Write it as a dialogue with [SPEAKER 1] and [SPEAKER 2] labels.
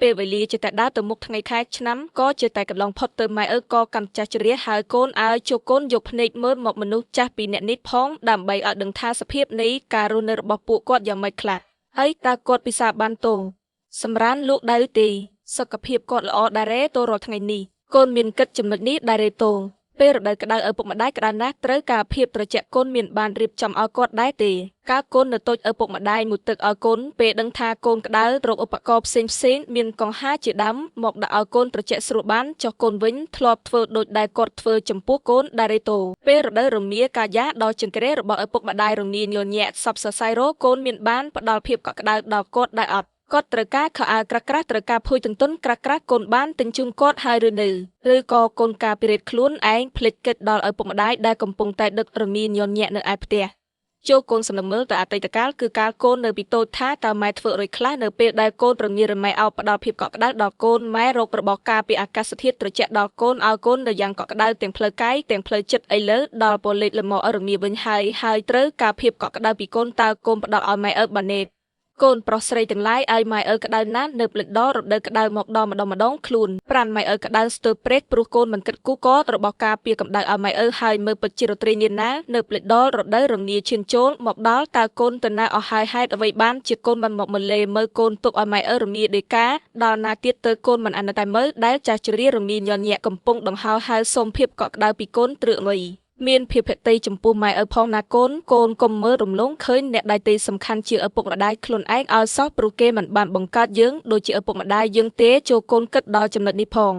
[SPEAKER 1] ពេលវេលាជាតែដើរទៅមុខថ្ងៃខែឆ្នាំក៏ជាតែកន្លងផុតទៅម៉ែឪក៏កាន់ចាស់ជ្រះហើយកូនឲ្យជួកូនយកភ្នែកមើលមកមនុស្សចាស់ពីអ្នកនេះផងដើម្បីឲ្យដឹងថាសភាពនៃការរស់នៅរបស់ពួកគាត់យ៉ាងម៉េចខ្លះហើយតើគាត់ពិសាបានទងសម្រានលោកដៅទេសុខភាពគាត់ល្អដែរទេទៅរាល់ថ្ងៃនេះកូនមានគិតចំណុចនេះដែរទេទងពេលរដូវក្តៅឪពុកម្ដាយក្តៅណាស់ត្រូវការភាពត្រជាក់កូនមានបានរៀបចំឲ្យគាត់ដែរទេកាលកូននៅតូចឪពុកម្ដាយមួយទឹកឲ្យកូនពេលដឹងថាកូនក្តៅរកឧបករណ៍ផ្សេងមានកង្ហាជាដើមមកដាក់ឲ្យកូនត្រជាក់ស្រួលបានចុះកូនវិញធ្លាប់ធ្វើដូចដែលគាត់ធ្វើចំពោះកូនដែរទេតូពេលរដូវរមាកាយាដល់ចង្ក្រេះរបស់ឪពុកម្ដាយរងាញញាក់សពសរសៃរកូនមានបានផ្ដល់ភាពកក់ក្ដៅដល់គាត់ដែរអត់គាត់ត្រូវការខោអាវក្រាស់ៗត្រូវការភួយទន្ទន់ក្រាស់ៗកូនបានទិញជូនគាត់ហើយឬនៅឬក៏កូនការពិរេតខ្លួនឯងភ្លេចគិតដល់ឪពុកម្ដាយដែលកំពុងតែដឹករមៀញញាក់នៅឯផ្ទះចូលកូនសំណឹងមើលទៅអតីតកាលគឺកាលកូននៅពីតូចថាតើម៉ែធ្វើរួចខ្លះនៅពេលដែលកូនរងារមែអោបផ្ដល់ភាពកក់ក្ដៅដល់កូនម៉ែរករបស់ការពីអាកាសធាតុត្រជាក់ដល់កូនឲ្យកូននៅយ៉ាងកក់ក្ដៅទាំងផ្លូវកាយទាំងផ្លូវចិត្តឥឡូវដល់ពលលេខលមករងាវិញហើយត្រូវការភាពកក់ក្ដៅពីកូនតើកូនផ្ដល់ឲ្យម៉ែឪបានទេកូនប្រុសស្រីទាំងឡាយឲ្យម៉ែឪក្តៅណាស់នៅភ្លេចដល់រដូវក្តៅមកដល់ម្ដងខ្លួនប្រានម៉ែឪក្តៅស្ទើរព្រេកព្រោះកូនមិនគិតគូរក៏របស់ការពារកម្ដៅឲ្យម៉ែឪហើយមើលពិតជារត្រីនាណានៅភ្លេចដល់រដូវរងាឈានចូលមកដល់តើកូនទៅណាអស់ហើយហេតុអ្វីបានជាកូនបានមកម្លេមើលកូនទុកឲ្យម៉ែឪរងាដេកាដល់ណាទៀតទៅកូនមិនអានតែមើលដែលចាស់ជ្រារងាញញាក់កំពុងដង្ហោហើយសូមភាពកក់ក្តៅពីកូនត្រឹកងុយមានភាពភក្តីចំពោះម៉ែឪផងណាកូនកូនកុំមើលរំលងឃើញអ្នកដៃទីសំខាន់ជាឪពុកម្ដាយខ្លួនឯងឲ្យសោះព្រោះគេមិនបានបង្កើតយើងដូចជាឪពុកម្ដាយយើងទេចូលកូនគិតដល់ចំណុចនេះផង